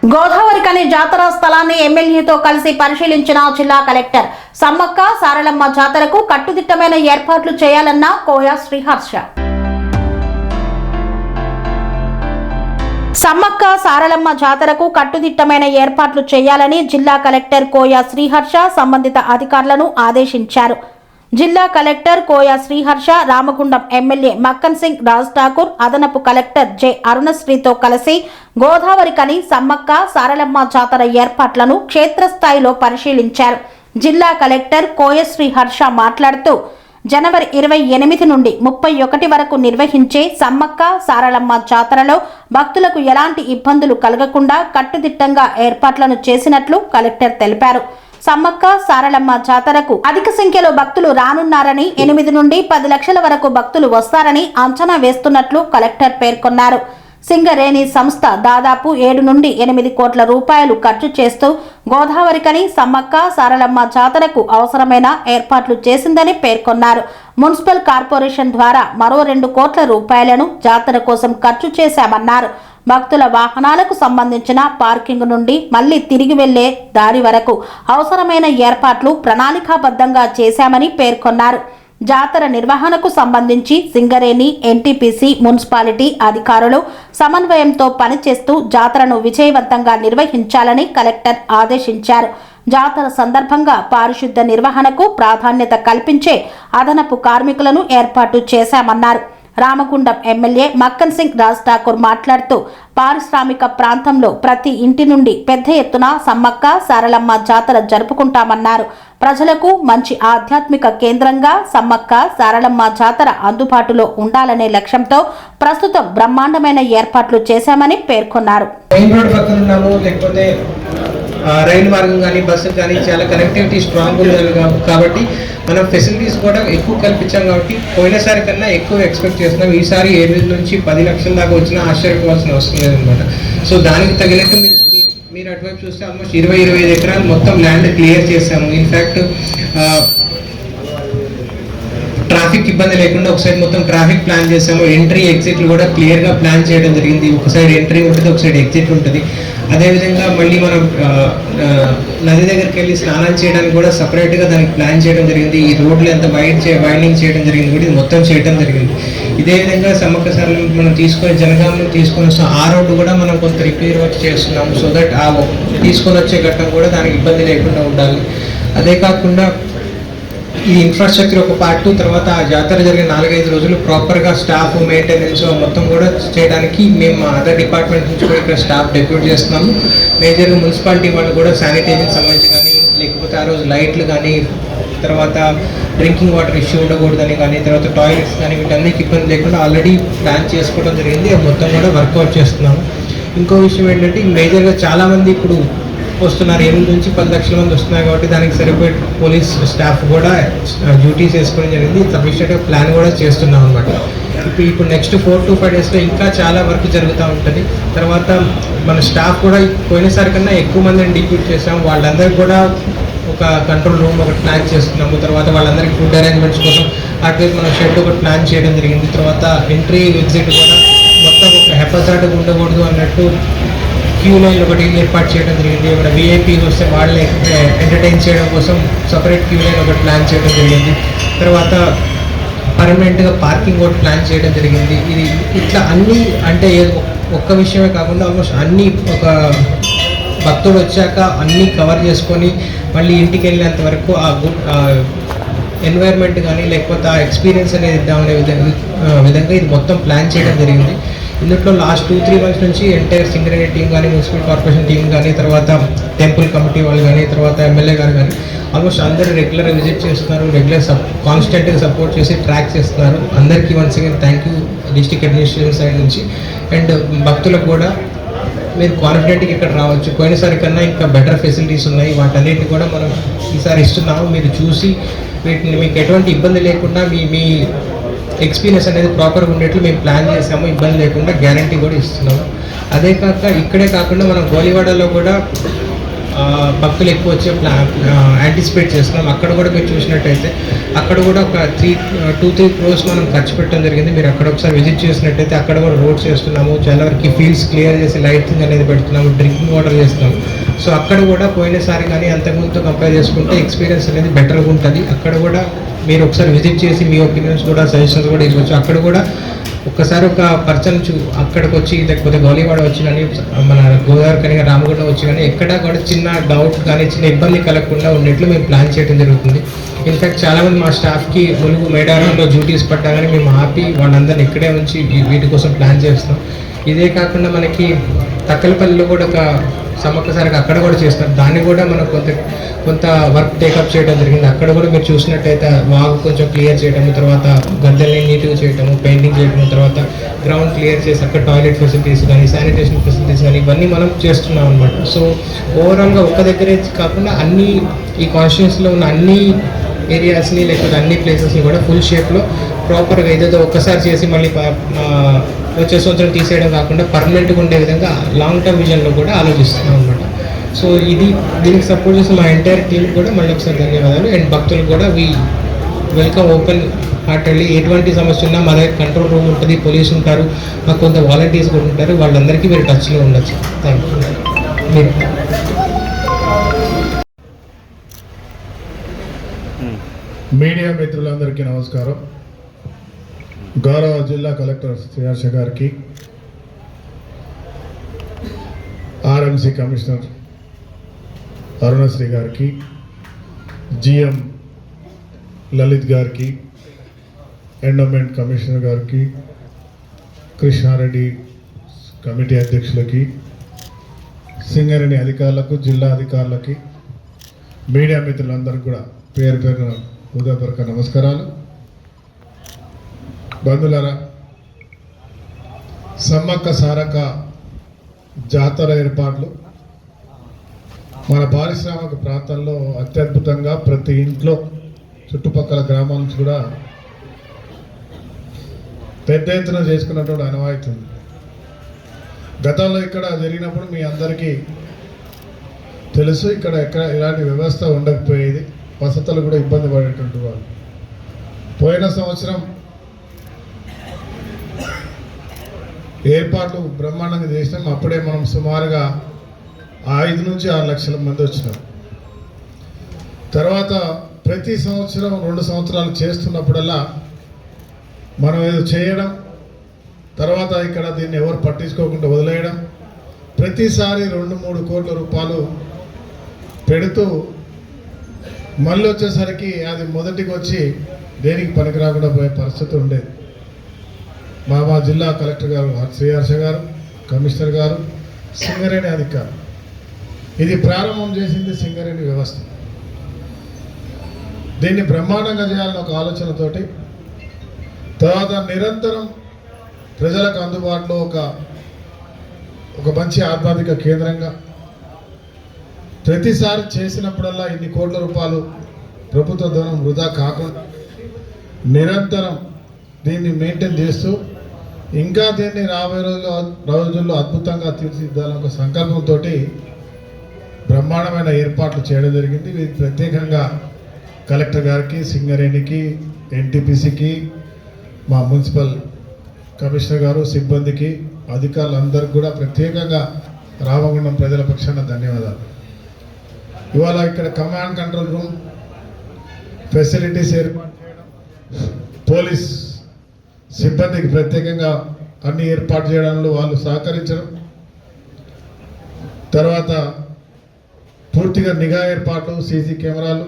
గోదావరికని జాతర స్థలాన్ని ఎమ్మెల్యేతో కలిసి పరిశీలించిన జిల్లా కలెక్టర్. సమ్మక్క సారలమ్మ జాతరకు కట్టుదిట్టమైన ఏర్పాట్లు చేయాలన్న కోయ శ్రీహర్ష. సమ్మక్క సారలమ్మ జాతరకు కట్టుదిట్టమైన ఏర్పాట్లు చేయాలని జిల్లా కలెక్టర్ కోయ శ్రీహర్ష సంబంధిత అధికారులను ఆదేశించారు. జిల్లా కలెక్టర్ కోయ శ్రీహర్ష రామగుండం ఎమ్మెల్యే మక్కన్ సింగ్ రాజ్ ఠాకూర్, అదనపు కలెక్టర్ జె అరుణశ్రీతో కలిసి గోదావరికని సమ్మక్క సారలమ్మ జాతర ఏర్పాట్లను క్షేత్రస్థాయిలో పరిశీలించారు. జిల్లా కలెక్టర్ కోయ శ్రీహర్ష మాట్లాడుతూ, జనవరి 28 నుండి 31 వరకు నిర్వహించే సమ్మక్క సారలమ్మ జాతరలో భక్తులకు ఎలాంటి ఇబ్బందులు కలగకుండా కట్టుదిట్టంగా ఏర్పాట్లను చేసినట్లు కలెక్టర్ తెలిపారు. సమ్మక్క సారలమ్మ జాతరకు అధిక సంఖ్యలో భక్తులు రానున్నారని, 8 నుండి 10 లక్షల వరకు భక్తులు వస్తారని అంచనా వేస్తున్నట్లు కలెక్టర్ పేర్కొన్నారు. సింగరేణి సంస్థ దాదాపు 7 నుండి 8 కోట్ల రూపాయలు ఖర్చు చేస్తూ గోదావరికని సమ్మక్క సారలమ్మ జాతరకు అవసరమైన ఏర్పాట్లు చేసిందని పేర్కొన్నారు. మున్సిపల్ కార్పొరేషన్ ద్వారా మరో 2 కోట్ల రూపాయలను జాతర కోసం ఖర్చు చేశామన్నారు. భక్తుల వాహనాలకు సంబంధించిన పార్కింగ్ నుండి మళ్లీ తిరిగి వెళ్లే దారి వరకు అవసరమైన ఏర్పాట్లు ప్రణాళికాబద్ధంగా చేశామని పేర్కొన్నారు. జాతర నిర్వహణకు సంబంధించి సింగరేణి, ఎన్టీపీసీ, మున్సిపాలిటీ అధికారులు సమన్వయంతో పనిచేస్తూ జాతరను విజయవంతంగా నిర్వహించాలని కలెక్టర్ ఆదేశించారు. జాతర సందర్భంగా పారిశుద్ధ నిర్వహణకు ప్రాధాన్యత కల్పించే అదనపు కార్మికులను ఏర్పాటు చేశామన్నారు. రామగుండం ఎమ్మెల్యే మక్కన్ సింగ్ రాజ్ ఠాకూర్ మాట్లాడుతూ, పారిశ్రామిక ప్రాంతంలో ప్రతి ఇంటి నుండి పెద్ద ఎత్తున సమ్మక్క సారలమ్మ జాతర జరుపుకుంటామన్నారు. ప్రజలకు మంచి ఆధ్యాత్మిక కేంద్రంగా సమ్మక్క సారలమ్మ జాతర అందుబాటులో ఉండాలనే లక్ష్యంతో ప్రస్తుతం బ్రహ్మాండమైన ఏర్పాట్లు చేశామని పేర్కొన్నారు. రైలు మార్గం కానీ బస్సు కానీ చాలా కనెక్టివిటీ స్ట్రాంగ్ ఉంది కాబట్టి మనం ఫెసిలిటీస్ కూడా ఎక్కువ కల్పించాం. కాబట్టి పోయినసారి కన్నా ఎక్కువ ఎక్స్పెక్ట్ చేస్తున్నాం. ఈసారి 7 నుంచి 10 లక్షల దాకా వచ్చినా ఆశ్చర్యపోవాల్సిన అవసరం లేదనమాట. సో దానికి తగినట్టు మీరు అటువైపు చూస్తే ఆల్మోస్ట్ 20-25 ఎకరాలు మొత్తం ల్యాండ్ క్లియర్ చేసాము. ఇన్ఫ్యాక్ట్ ట్రాఫిక్ ఇబ్బంది లేకుండా ఒక సైడ్ మొత్తం ట్రాఫిక్ ప్లాన్ చేసాము. ఎంట్రీ ఎగ్జిట్లు కూడా క్లియర్గా ప్లాన్ చేయడం జరిగింది. ఒక సైడ్ ఎంట్రీ ఉంటుంది, ఒక సైడ్ ఎగ్జిట్ ఉంటుంది. అదేవిధంగా మళ్ళీ మనం నది దగ్గరికి వెళ్ళి స్నానం చేయడానికి కూడా సపరేట్గా దానికి ప్లాన్ చేయడం జరిగింది. ఈ రోడ్లు ఎంత వైండింగ్ చేయడం జరిగింది కూడా ఇది మొత్తం చేయడం జరిగింది. ఇదే విధంగా సమ్మక్క సారలమ్మ మనం జనగామను తీసుకొని వస్తాం. ఆ రోడ్డు కూడా మనం కొంత రిపేర్ వర్క్ చేస్తున్నాము. సో దట్ ఆ తీసుకొని వచ్చే ఘట్టం కూడా దానికి ఇబ్బంది లేకుండా ఉండాలి. అదే కాకుండా ఈ ఇన్ఫ్రాస్ట్రక్చర్ ఒక పార్ట్, తర్వాత ఆ జాతర జరిగిన 4-5 రోజులు ప్రాపర్గా స్టాఫ్ మెయింటెనెన్స్ మొత్తం కూడా చేయడానికి మేము అదర్ డిపార్ట్మెంట్ నుంచి కూడా ఇక్కడ స్టాఫ్ డెప్యూట్ చేస్తున్నాము. మేజర్గా మున్సిపాలిటీ వాళ్ళు కూడా శానిటైజింగ్ సంబంధించి కానీ, లేకపోతే ఆ రోజు లైట్లు కానీ, తర్వాత డ్రింకింగ్ వాటర్ ఇష్యూ ఉండకూడదని కానీ, తర్వాత టాయిలెట్స్ కానీ, వీటన్నిటికి ఇబ్బంది లేకుండా ఆల్రెడీ ప్లాన్ చేసుకోవడం జరిగింది. అది మొత్తం కూడా వర్కౌట్ చేస్తున్నాము. ఇంకో విషయం ఏంటంటే మేజర్గా చాలామంది ఇప్పుడు వస్తున్నారు, 8 నుంచి 10 లక్షల మంది వస్తున్నారు. కాబట్టి దానికి సరిపోయే పోలీస్ స్టాఫ్ కూడా డ్యూటీస్ వేసుకోవడం జరిగింది. సఫిషియెంట్గా ప్లాన్ కూడా చేస్తున్నాం అనమాట. ఇప్పుడు నెక్స్ట్ 4 to 5 డేస్లో ఇంకా చాలా వర్క్ జరుగుతూ ఉంటుంది. తర్వాత మన స్టాఫ్ కూడా పోయినసారి కన్నా ఎక్కువ మందిని డిప్యూట్ చేసాము. వాళ్ళందరికీ కూడా ఒక కంట్రోల్ రూమ్ ఒకటి ప్లాన్ చేస్తున్నాము. తర్వాత వాళ్ళందరికీ ఫుడ్ అరేంజ్మెంట్స్ కోసం అటువైపు మన షెడ్ ఒకటి ప్లాన్ చేయడం జరిగింది. తర్వాత ఎంట్రీ ఎగ్జిట్ కూడా మొత్తం ఒక హెపజార్డ్ ఉండకూడదు అన్నట్టు క్యూ లైన్ ఒకటి ఏర్పాటు చేయడం జరిగింది. ఇక్కడ విఐపీస్ వస్తే వాళ్ళని ఎంటర్టైన్ చేయడం కోసం సపరేట్ క్యూ లైన్ ఒకటి ప్లాన్ చేయడం జరిగింది. తర్వాత పర్మనెంట్గా పార్కింగ్ ఒకటి ప్లాన్ చేయడం జరిగింది. ఇది ఇట్లా అన్నీ అంటే ఒక్క విషయమే కాకుండా ఆల్మోస్ట్ అన్నీ ఒక భక్తుడు వచ్చాక అన్నీ కవర్ చేసుకొని మళ్ళీ ఇంటికి వెళ్ళేంత వరకు ఆ ఎన్వైర్న్మెంట్ కానీ లేకపోతే ఆ ఎక్స్పీరియన్స్ అనేది ఇద్దామనే విధంగా ఇది మొత్తం ప్లాన్ చేయడం జరిగింది. ఇందులో లాస్ట్ 2-3 మంత్స్ నుంచి ఎంటైర్ సింగరేణి టీం కానీ, మున్సిపల్ కార్పొరేషన్ టీం కానీ, తర్వాత టెంపుల్ కమిటీ వాళ్ళు కానీ, తర్వాత ఎమ్మెల్యే గారు కానీ ఆల్మోస్ట్ అందరూ రెగ్యులర్గా విజిట్ చేస్తున్నారు. కాన్స్టెంట్గా సపోర్ట్ చేసి ట్రాక్ చేస్తున్నారు. అందరికీ once again thank you district administration side నుంచి. అండ్ భక్తులకు కూడా మీరు కాన్ఫిడెంట్గా ఇక్కడ రావచ్చు. పోయినసారి కన్నా ఇంకా బెటర్ ఫెసిలిటీస్ ఉన్నాయి. వాటన్నిటిని కూడా మనం ఈసారి ఇస్తున్నాము. మీరు చూసి వీటిని మీకు ఎటువంటి ఇబ్బంది లేకుండా మీ ఎక్స్పీరియన్స్ అనేది ప్రాపర్గా ఉండేట్లు మేము ప్లాన్ చేసాము. ఇబ్బంది లేకుండా గ్యారంటీ కూడా ఇస్తున్నాము. అదే కాక ఇక్కడే కాకుండా మనం గోలివాడలో కూడా భక్తులు ఎక్కువ వచ్చే యాంటిసిపేట్ చేస్తున్నాం. అక్కడ కూడా మీరు చూసినట్టయితే అక్కడ కూడా ఒక 2-3 crores మనం ఖర్చు పెట్టడం జరిగింది. మీరు అక్కడ ఒకసారి విజిట్ చేసినట్టయితే అక్కడ కూడా రోడ్స్ చేస్తున్నాము, చాలా వరకు ఫీల్డ్స్ క్లియర్ చేసి లైటింగ్ అనేది పెడుతున్నాము, డ్రింకింగ్ వాటర్ చేస్తున్నాము. సో అక్కడ కూడా పోయినసారి కానీ అంతకుముందుతో కంపేర్ చేసుకుంటే ఎక్స్పీరియన్స్ అనేది బెటర్గా ఉంటుంది. అక్కడ కూడా మీరు ఒకసారి విజిట్ చేసి మీ ఒపీనియన్స్ కూడా సజెషన్స్ కూడా ఇవ్వచ్చు. అక్కడ కూడా ఒక్కసారి ఒక పర్సన్ అక్కడికి వచ్చి లేకపోతే గౌలీవాడ వచ్చి కానీ మన గోదావరి కానీ రామగుండం వచ్చి కానీ ఎక్కడ కూడా చిన్న డౌట్ కానీ చిన్న ఇబ్బంది కలగకుండా ఉండేట్లు మేము ప్లాన్ చేయడం జరుగుతుంది. ఇన్ఫ్యాక్ట్ చాలామంది మా స్టాఫ్కి ములుగు మేడారంలో డ్యూటీస్ పడ్డా కానీ మేము ఆపి వాళ్ళందరినీ ఇక్కడే ఉంచి వీటి కోసం ప్లాన్ చేస్తాం. ఇదే కాకుండా మనకి తక్కలపల్లిలో కూడా ఒక సమ్మక్కసారికి అక్కడ కూడా చేస్తాం. దాన్ని కూడా మనం కొంత వర్క్ టేకప్ చేయడం జరిగింది. అక్కడ కూడా మీరు చూసినట్టయితే వాగు కొంచెం క్లియర్ చేయడము, తర్వాత గద్దెల్ని నీట్గా చేయడము, పెయింటింగ్ చేయడము, తర్వాత గ్రౌండ్ క్లియర్ చేసి అక్కడ టాయిలెట్ ఫెసిలిటీస్ కానీ శానిటేషన్ ఫెసిలిటీస్ కానీ ఇవన్నీ మనం చేస్తున్నాం అనమాట. సో ఓవరాల్గా ఒక్క దగ్గరే కాకుండా ఈ కాన్స్టిట్యూన్సీలో ఉన్న అన్ని ఏరియాస్ని లేకపోతే అన్ని ప్లేసెస్ని కూడా ఫుల్ షేప్లో ప్రాపర్గా ఏదేదో ఒక్కసారి చేసి మళ్ళీ వచ్చే సంవత్సరం తీసేయడం కాకుండా పర్మనెంట్గా ఉండే విధంగా లాంగ్ టర్మ్ విజన్లో కూడా ఆలోచిస్తున్నాం అనమాట. సో దీనికి సపోర్ట్ చేసిన మా ఎంటైర్ టీం కూడా మళ్ళీ ఒకసారి ధన్యవాదాలు. అండ్ భక్తులకు కూడా వెల్కమ్ ఓపెన్ హార్టెడ్లీ. ఎటువంటి సమస్య ఉన్నా మా దగ్గర కంట్రోల్ రూమ్ ఉంటుంది, పోలీసు ఉంటారు, మాకు కొంత వాలంటీర్స్ కూడా ఉంటారు. వాళ్ళందరికీ మీరు టచ్లో ఉండొచ్చు. Thank you. మీడియా మిత్రులందరికీ నమస్కారం. గౌరవ జిల్లా కలెక్టర్ శ్రీహర్ష గారికి, ఆర్ఎంసీ కమిషనర్ అరుణశ్రీ గారికి, జిఎం లలిత్ గారికి, ఎండోమెంట్ కమిషనర్ గారికి, కృష్ణారెడ్డి కమిటీ అధ్యక్షులకి, సింగరేణి అధికారులకు, జిల్లా అధికారులకి, మీడియా మిత్రులందరికీ కూడా పేరు పేరున హృదయపూర్వక నమస్కారాలు. బంధువులారా, సమ్మక్క సారక్క జాతర ఏర్పాట్లు మన పారిశ్రామిక ప్రాంతంలో అత్యద్భుతంగా ప్రతి ఇంట్లో చుట్టుపక్కల గ్రామాల నుంచి కూడా పెద్ద ఎత్తున చేసుకున్నటువంటి అనువాయితీ ఉంది. గతంలో ఇక్కడ జరిగినప్పుడు మీ అందరికీ తెలుసు, ఇక్కడ ఇలాంటి వ్యవస్థ ఉండకపోయేది, వసతులు కూడా ఇబ్బంది పడేటువంటి వాళ్ళు. పోయిన సంవత్సరం ఏర్పాట్లు బ్రహ్మాండంగా చేసినాం. అప్పుడే మనం సుమారుగా 5 నుంచి 6 లక్షల మంది వచ్చినాం. తర్వాత ప్రతి సంవత్సరం 2 సంవత్సరాలు చేస్తున్నప్పుడల్లా మనం ఏదో చేయడం, తర్వాత ఇక్కడ దీన్ని ఎవరు పట్టించుకోకుండా వదిలేయడం, ప్రతిసారి 2-3 కోట్ల రూపాయలు పెడుతూ మళ్ళీ వచ్చేసరికి అది మొదటికి వచ్చి దేనికి పనికి రాకుండా పోయే పరిస్థితి ఉండేది. మా జిల్లా కలెక్టర్ గారు శ్రీహర్ష గారు, కమిషనర్ గారు, సింగరేణి అధికారులు, ఇది ప్రారంభం చేసింది సింగరేణి వ్యవస్థ. దీన్ని బ్రహ్మాండంగా చేయాలని ఒక ఆలోచనతోటి, తర్వాత నిరంతరం ప్రజలకు అందుబాటులో ఒక మంచి ఆధ్యాత్మిక కేంద్రంగా ప్రతిసారి చేసినప్పుడల్లా ఇన్ని కోట్ల రూపాయలు ప్రభుత్వ ధనం వృధా కాకుండా నిరంతరం దీన్ని మెయింటైన్ చేస్తూ ఇంకా దీన్ని రాబోయే రోజుల్లో అద్భుతంగా తీర్చిదిద్దాలని ఒక సంకల్పంతో బ్రహ్మాండమైన ఏర్పాట్లు చేయడం జరిగింది. ఇది ప్రత్యేకంగా కలెక్టర్ గారికి, సింగరేణికి, ఎన్టీపీసీకి, మా మున్సిపల్ కమిషనర్ గారు, సిబ్బందికి, అధికారులందరికీ కూడా ప్రత్యేకంగా రామగుండం ప్రజల పక్షాన ధన్యవాదాలు. ఇవాళ ఇక్కడ కమాండ్ కంట్రోల్ రూమ్ ఫెసిలిటీస్ ఏర్పాటు చేయడం, పోలీస్ సిబ్బందికి ప్రత్యేకంగా అన్ని ఏర్పాటు చేయడంలో వాళ్ళు సహకరించడం, తర్వాత పూర్తిగా నిఘా ఏర్పాట్లు, సీసీ కెమెరాలు,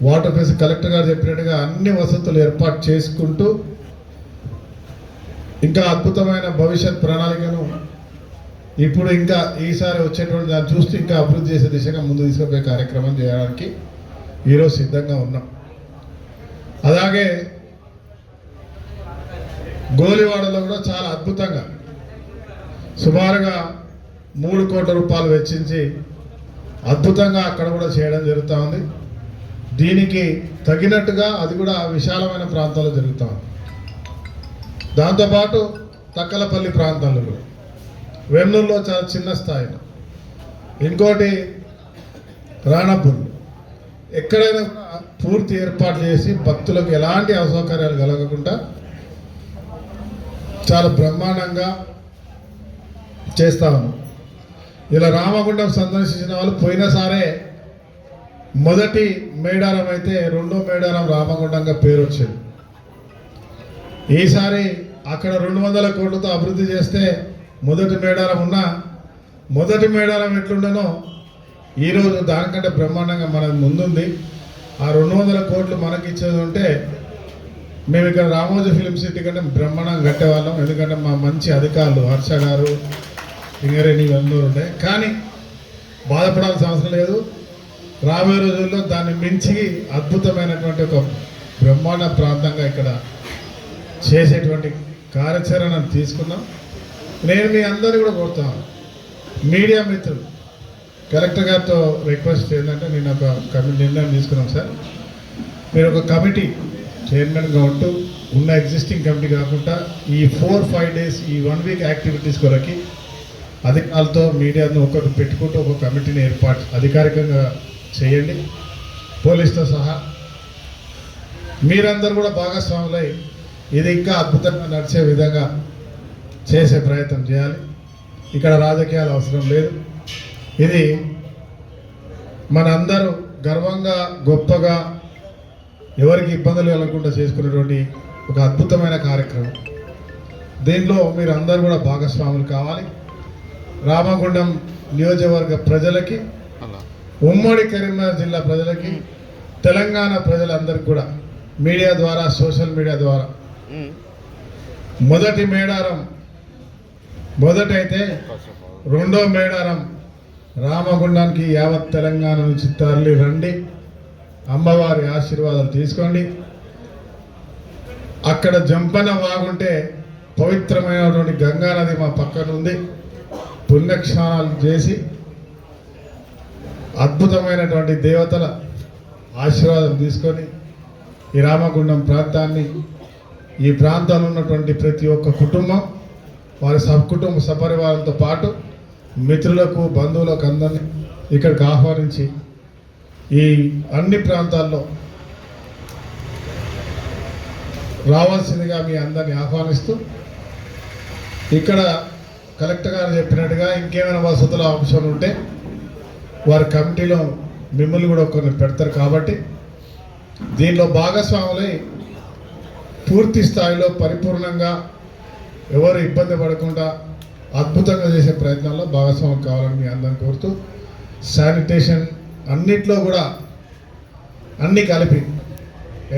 వాటర్ ఫెసి కలెక్టర్ గారు చెప్పినట్టుగా అన్ని వసతులు ఏర్పాటు చేసుకుంటూ ఇంకా అద్భుతమైన భవిష్యత్ ప్రణాళికను ఇప్పుడు ఇంకా ఈసారి వచ్చేటువంటి దాన్ని చూస్తూ ఇంకా అభివృద్ధి చేసే దిశగా ముందు తీసుకుపోయే కార్యక్రమం చేయడానికి ఈరోజు సిద్ధంగా ఉన్నాం. అలాగే గోలివాడలో కూడా చాలా అద్భుతంగా సుమారుగా 3 కోట్ల రూపాయలు వెచ్చించి అద్భుతంగా అక్కడ కూడా చేయడం జరుగుతూ ఉంది. దీనికి తగినట్టుగా అది కూడా విశాలమైన ప్రాంతాల్లో జరుగుతూ ఉంది. దాంతోపాటు తక్కలపల్లి ప్రాంతాల్లో కూడా, వెన్నూరులో చాలా చిన్న స్థాయిలో, ఇంకోటి రాణపూర్ ఎక్కడైనా పూర్తి ఏర్పాటు చేసి భక్తులకు ఎలాంటి అసౌకర్యాలు కలగకుండా చాలా బ్రహ్మాండంగా చేస్తా ఉన్నాం. ఇలా రామగుండం సందర్శించిన వాళ్ళు పోయినసారే మొదటి మేడారం అయితే రెండో మేడారం రామగుండంగా పేరు వచ్చింది. ఈసారి అక్కడ 200 కోట్లతో అభివృద్ధి చేస్తే మొదటి మేడారం ఉన్న మొదటి మేడారం ఎట్లుండనో ఈరోజు దానికంటే బ్రహ్మాండంగా మనది ముందుంది. ఆ 200 కోట్లు మనకి ఇచ్చేది ఉంటే మేము ఇక్కడ రామోజీ ఫిలిం సిటీ కంటే బ్రహ్మాండంగా కట్టేవాళ్ళం. ఎందుకంటే మా మంచి అధికారులు హర్ష గారు, సింగరేణి అందరూ ఉండే. కానీ బాధపడాల్సిన అవసరం లేదు. రాబోయే రోజుల్లో దాన్ని మించి అద్భుతమైనటువంటి ఒక బ్రహ్మాండ ప్రాంతంగా ఇక్కడ చేసేటువంటి కార్యాచరణను తీసుకున్నాం. నేను మీ అందరినీ కూడా కోరుతాను, మీడియా మిత్రులు, కలెక్టర్ గారితో రిక్వెస్ట్ ఏంటంటే నేను ఒక నిర్ణయం తీసుకున్నాం సార్. మీరు ఒక కమిటీ చైర్మన్గా ఉంటూ ఉన్న ఎగ్జిస్టింగ్ కమిటీ కాకుండా ఈ 4-5 డేస్ ఈ 1 వీక్ యాక్టివిటీస్ కొరకి అధికారులతో మీడియాను ఒకటి పెట్టుకుంటూ ఒక కమిటీని ఏర్పాటు అధికారికంగా చేయండి. పోలీసుతో సహా మీరందరూ కూడా భాగస్వాములై ఇది ఇంకా అద్భుతంగా నడిచే విధంగా చేసే ప్రయత్నం చేయాలి. ఇక్కడ రాజకీయాలు అవసరం లేదు. ఇది మనందరూ గర్వంగా గొప్పగా ఎవరికి ఇబ్బందులు కలగకుండా చేసుకునేటువంటి ఒక అద్భుతమైన కార్యక్రమం. దీనిలో మీరు అందరూ కూడా భాగస్వాములు కావాలి. రామగుండం నియోజకవర్గ ప్రజలకి, ఉమ్మడి కరీంనగర్ జిల్లా ప్రజలకి, తెలంగాణ ప్రజలందరికీ కూడా మీడియా ద్వారా, సోషల్ మీడియా ద్వారా మొదటి మేడారం మొదటైతే రెండో మేడారం రామగుండానికి యావత్ తెలంగాణ నుంచి తరలి రండి. అమ్మవారి ఆశీర్వాదాలు తీసుకోండి. అక్కడ జంపన వాగుంటే పవిత్రమైనటువంటి గంగానది మా పక్కన ఉంది. పుణ్యక్షానాలు చేసి అద్భుతమైనటువంటి దేవతల ఆశీర్వాదం తీసుకొని ఈ రామగుండం ప్రాంతాన్ని, ఈ ప్రాంతంలో ఉన్నటువంటి ప్రతి ఒక్క కుటుంబం వారి సకుటుంబ సపరివారంతో పాటు మిత్రులకు, బంధువులకు అందరినీ ఇక్కడికి ఆహ్వానించి ఈ అన్ని ప్రాంతాల్లో రావాల్సిందిగా మీ అందరినీ ఆహ్వానిస్తూ, ఇక్కడ కలెక్టర్ గారు చెప్పినట్టుగా ఇంకేమైనా వసతుల అంశాలు ఉంటే వారి కమిటీలో మిమ్మల్ని కూడా కొన్ని పెడతారు. కాబట్టి దీనిలో భాగస్వాములై పూర్తి స్థాయిలో పరిపూర్ణంగా ఎవరు ఇబ్బంది పడకుండా అద్భుతంగా చేసే ప్రయత్నాల్లో భాగస్వామ్యం కావాలని మీ అందరిని కోరుతూ, శానిటేషన్ అన్నిట్లో కూడా అన్నీ కలిపి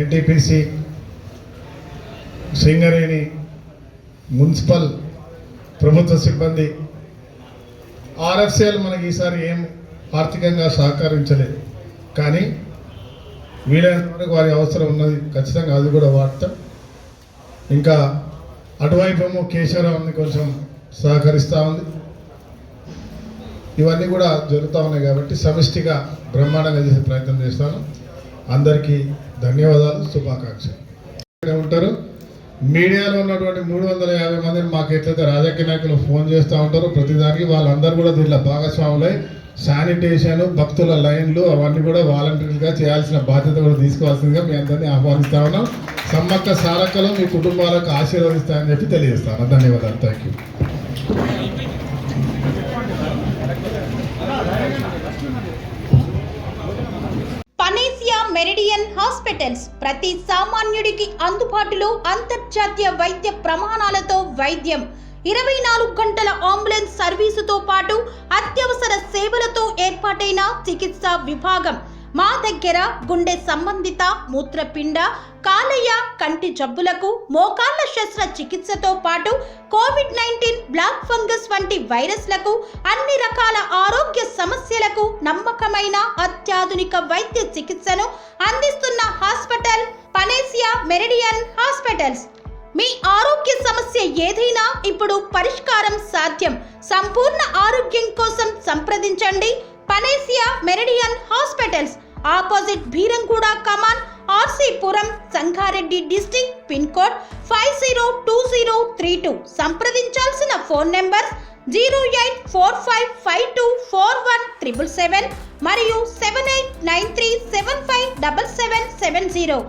ఎన్టీపీసీ, సింగరేణి, మున్సిపల్, ప్రభుత్వ సిబ్బంది, ఆర్ఎఫ్సిఎల్ మనకి ఈసారి ఏం ఆర్థికంగా సహకరించలేదు. కానీ వీలైనంత వరకు వారి అవసరం ఉన్నది, ఖచ్చితంగా అది కూడా వాడతాం. ఇంకా అటువైపేమో కేశవరావుని కొంచెం సహకరిస్తూ ఉంది. ఇవన్నీ కూడా జరుగుతూ ఉన్నాయి. కాబట్టి సమిష్టిగా బ్రహ్మాండంగా చేసే ప్రయత్నం చేస్తాను. అందరికీ ధన్యవాదాలు, శుభాకాంక్షలు. ఉంటారు మీడియాలో ఉన్నటువంటి 350 మందిని మాకు ఎట్లయితే రాజకీయ నాయకులు ఫోన్ చేస్తూ ఉంటారో ప్రతిదానికి వాళ్ళందరూ కూడా దీంట్లో భాగస్వాములై శానిటేషన్, భక్తుల లైన్లు అవన్నీ కూడా వాలంటీర్లుగా చేయాల్సిన బాధ్యత కూడా తీసుకోవాల్సిందిగా మీ అందరినీ ఆహ్వానిస్తా ఉన్నాం. సమ్మక్క సారక్కలు మీ కుటుంబాలకు ఆశీర్వదిస్తాయని చెప్పి తెలియజేస్తాను. ధన్యవాదాలు. Thank you. Panacea Meridian hospitals ప్రతి సామాన్యుడికి అందుబాటులో అంతర్జాతీయ వైద్య ప్రమాణాలతో వైద్యం, 24 గంటల అంబులెన్స్ సర్వీసుతో పాటు అత్యవసర సేవలతో ఏర్పాటైన చికిత్సా విభాగం. మా దగ్గర గుండె సంబంధిత, మూత్రపిండ, కాలేయ, కంటి జబ్బులకు, మోకాళ్ల శస్త్ర చికిత్సతో పాటు కోవిడ్-19, బ్లాక్ ఫంగస్ వంటి వైరస్లకు, అన్ని రకాల ఆరోగ్య సమస్యలకు నమ్మకమైన అత్యాధునిక వైద్య చికిత్సను అందిస్తున్న హాస్పిటల్ పనేసియా మెరిడియన్ హాస్పిటల్స్. మీ ఆరోగ్య సమస్య ఏదైనా ఇప్పుడు పరిష్కారం సాధ్యం. సంపూర్ణ ఆరోగ్యం కోసం సంప్రదించండి Panacea Meridian hospitals, opposite Beeramguda Kaman, RC Puram, Sangareddy district, pin code 502032. సంప్రదించాల్సిన ఫోన్ నెంబర్ 0845524177 మరియు 7893757770.